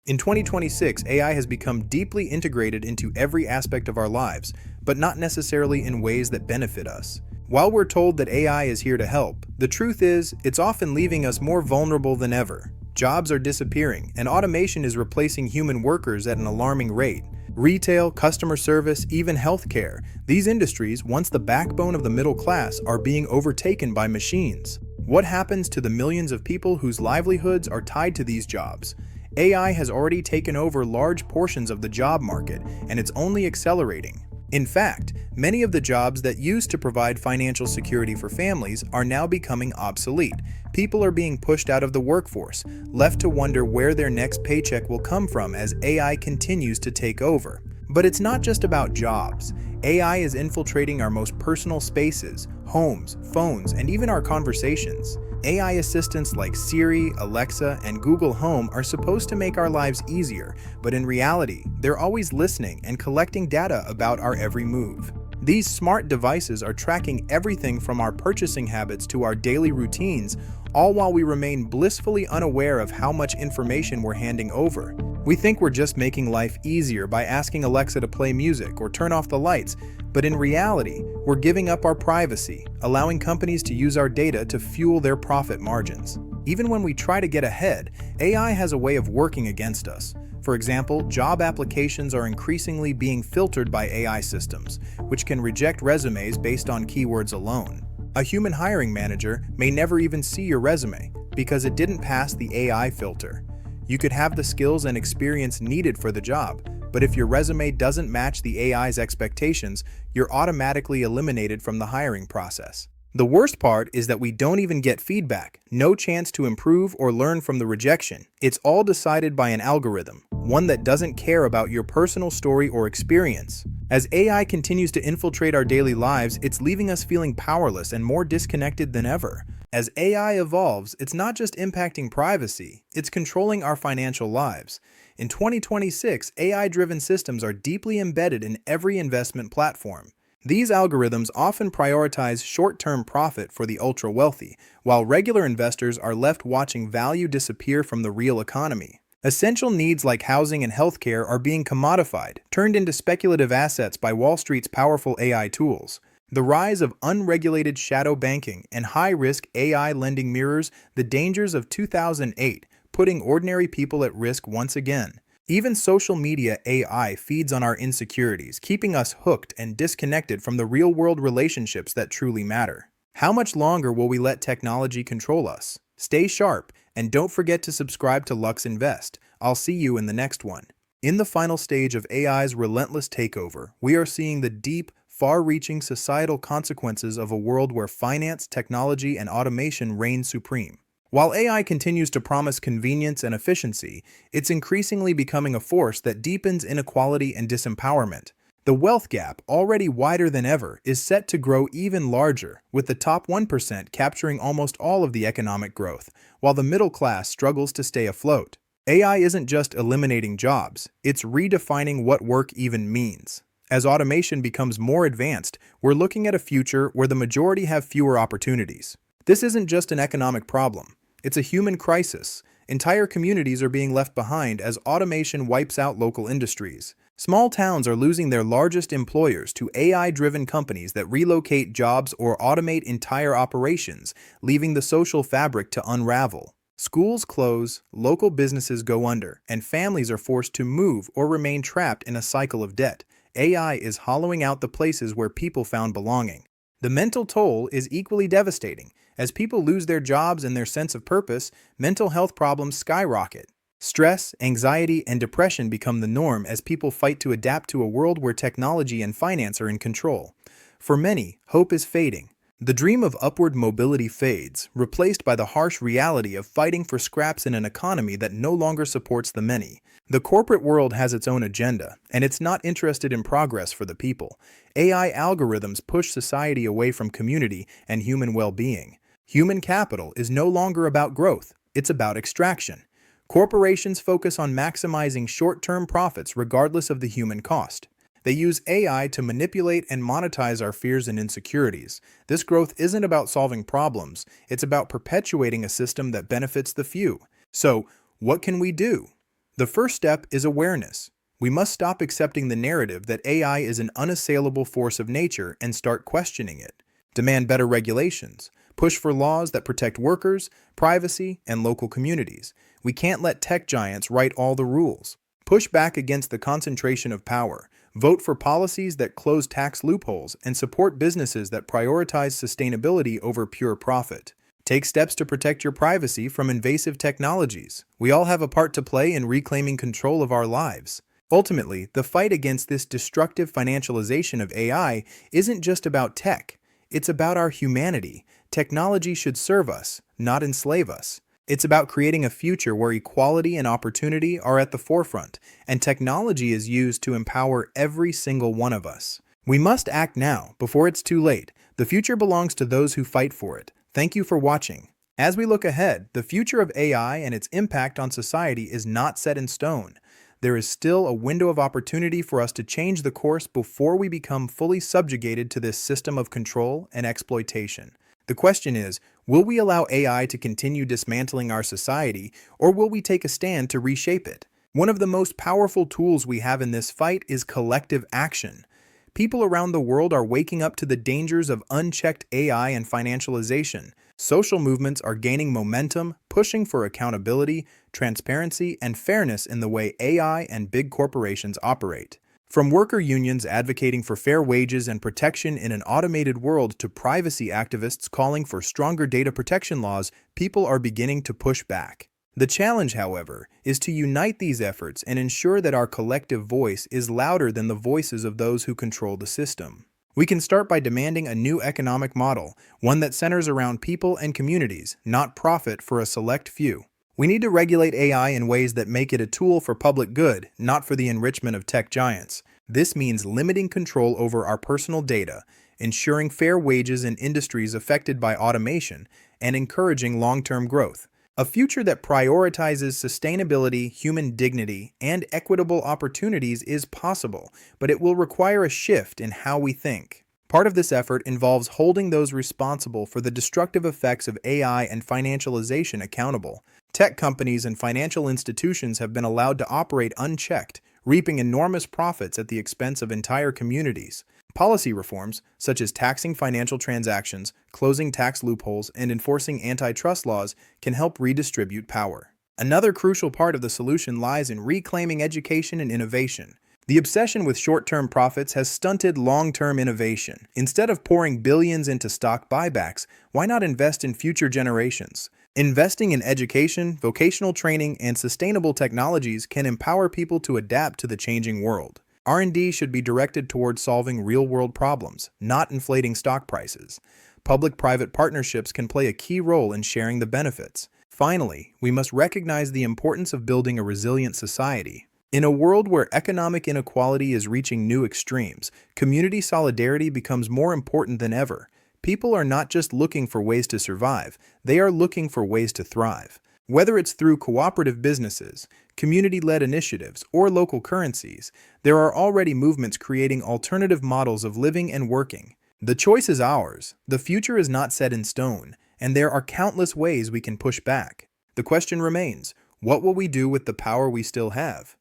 In 2026, AI has become deeply integrated into every aspect of our lives, but not necessarily in ways that benefit us. While we're told that AI is here to help, the truth is, it's often leaving us more vulnerable than ever. Jobs are disappearing, and automation is replacing human workers at an alarming rate. Retail, customer service, even healthcare, these industries, once the backbone of the middle class, are being overtaken by machines. What happens to the millions of people whose livelihoods are tied to these jobs? AI has already taken over large portions of the job market, and it's only accelerating. In fact, many of the jobs that used to provide financial security for families are now becoming obsolete. People are being pushed out of the workforce, left to wonder where their next paycheck will come from as AI continues to take over. But it's not just about jobs. AI is infiltrating our most personal spaces, homes, phones, and even our conversations. AI assistants like Siri, Alexa, and Google Home are supposed to make our lives easier, but in reality, they're always listening and collecting data about our every move. These smart devices are tracking everything from our purchasing habits to our daily routines, all while we remain blissfully unaware of how much information we're handing over. We think we're just making life easier by asking Alexa to play music or turn off the lights, but in reality, we're giving up our privacy, allowing companies to use our data to fuel their profit margins. Even when we try to get ahead, AI has a way of working against us. For example, job applications are increasingly being filtered by AI systems, which can reject resumes based on keywords alone. A human hiring manager may never even see your resume because it didn't pass the AI filter. You could have the skills and experience needed for the job, but if your resume doesn't match the AI's expectations, you're automatically eliminated from the hiring process. The worst part is that we don't even get feedback, no chance to improve or learn from the rejection. It's all decided by an algorithm, one that doesn't care about your personal story or experience. As AI continues to infiltrate our daily lives, it's leaving us feeling powerless and more disconnected than ever. As AI evolves, it's not just impacting privacy, it's controlling our financial lives. In 2026, AI-driven systems are deeply embedded in every investment platform. These algorithms often prioritize short-term profit for the ultra-wealthy, while regular investors are left watching value disappear from the real economy. Essential needs like housing and healthcare are being commodified, turned into speculative assets by Wall Street's powerful AI tools. The rise of unregulated shadow banking and high-risk AI lending mirrors the dangers of 2008, putting ordinary people at risk once again. Even social media AI feeds on our insecurities, keeping us hooked and disconnected from the real-world relationships that truly matter. How much longer will we let technology control us? Stay sharp, and don't forget to subscribe to Lux Invest. I'll see you in the next one. In the final stage of AI's relentless takeover, we are seeing the deep, far-reaching societal consequences of a world where finance, technology, and automation reign supreme. While AI continues to promise convenience and efficiency, it's increasingly becoming a force that deepens inequality and disempowerment. The wealth gap, already wider than ever, is set to grow even larger, with the top 1% capturing almost all of the economic growth, while the middle class struggles to stay afloat. AI isn't just eliminating jobs, it's redefining what work even means. As automation becomes more advanced, we're looking at a future where the majority have fewer opportunities. This isn't just an economic problem, it's a human crisis. Entire communities are being left behind as automation wipes out local industries. Small towns are losing their largest employers to AI-driven companies that relocate jobs or automate entire operations, leaving the social fabric to unravel. Schools close, local businesses go under, and families are forced to move or remain trapped in a cycle of debt. AI is hollowing out the places where people found belonging. The mental toll is equally devastating. As people lose their jobs and their sense of purpose, mental health problems skyrocket. Stress, anxiety, and depression become the norm as people fight to adapt to a world where technology and finance are in control. For many, hope is fading. The dream of upward mobility fades, replaced by the harsh reality of fighting for scraps in an economy that no longer supports the many. The corporate world has its own agenda, and it's not interested in progress for the people. AI algorithms push society away from community and human well-being. Human capital is no longer about growth, it's about extraction. Corporations focus on maximizing short-term profits regardless of the human cost. They use AI to manipulate and monetize our fears and insecurities. This growth isn't about solving problems, it's about perpetuating a system that benefits the few. So, what can we do? The first step is awareness. We must stop accepting the narrative that AI is an unassailable force of nature and start questioning it. Demand better regulations. Push for laws that protect workers, privacy, and local communities. We can't let tech giants write all the rules. Push back against the concentration of power. Vote for policies that close tax loopholes and support businesses that prioritize sustainability over pure profit. Take steps to protect your privacy from invasive technologies. We all have a part to play in reclaiming control of our lives. Ultimately, the fight against this destructive financialization of AI isn't just about tech. It's about our humanity. Technology should serve us, not enslave us. It's about creating a future where equality and opportunity are at the forefront, and technology is used to empower every single one of us. We must act now, before it's too late. The future belongs to those who fight for it. Thank you for watching. As we look ahead, the future of AI and its impact on society is not set in stone. There is still a window of opportunity for us to change the course before we become fully subjugated to this system of control and exploitation. The question is, will we allow AI to continue dismantling our society, or will we take a stand to reshape it? One of the most powerful tools we have in this fight is collective action. People around the world are waking up to the dangers of unchecked AI and financialization. Social movements are gaining momentum, pushing for accountability, transparency, and fairness in the way AI and big corporations operate. From worker unions advocating for fair wages and protection in an automated world to privacy activists calling for stronger data protection laws, people are beginning to push back. The challenge, however, is to unite these efforts and ensure that our collective voice is louder than the voices of those who control the system. We can start by demanding a new economic model, one that centers around people and communities, not profit for a select few. We need to regulate AI in ways that make it a tool for public good, not for the enrichment of tech giants. This means limiting control over our personal data, ensuring fair wages in industries affected by automation, and encouraging long-term growth. A future that prioritizes sustainability, human dignity, and equitable opportunities is possible, but it will require a shift in how we think. Part of this effort involves holding those responsible for the destructive effects of AI and financialization accountable. Tech companies and financial institutions have been allowed to operate unchecked, reaping enormous profits at the expense of entire communities. Policy reforms, such as taxing financial transactions, closing tax loopholes, and enforcing antitrust laws, can help redistribute power. Another crucial part of the solution lies in reclaiming education and innovation. The obsession with short-term profits has stunted long-term innovation. Instead of pouring billions into stock buybacks, why not invest in future generations? Investing in education, vocational training, and sustainable technologies can empower people to adapt to the changing world. R&D should be directed towards solving real-world problems, not inflating stock prices. Public-private partnerships can play a key role in sharing the benefits. Finally, we must recognize the importance of building a resilient society. In a world where economic inequality is reaching new extremes, community solidarity becomes more important than ever. People are not just looking for ways to survive, they are looking for ways to thrive. Whether it's through cooperative businesses, community-led initiatives, or local currencies, there are already movements creating alternative models of living and working. The choice is ours. The future is not set in stone, and there are countless ways we can push back. The question remains, what will we do with the power we still have?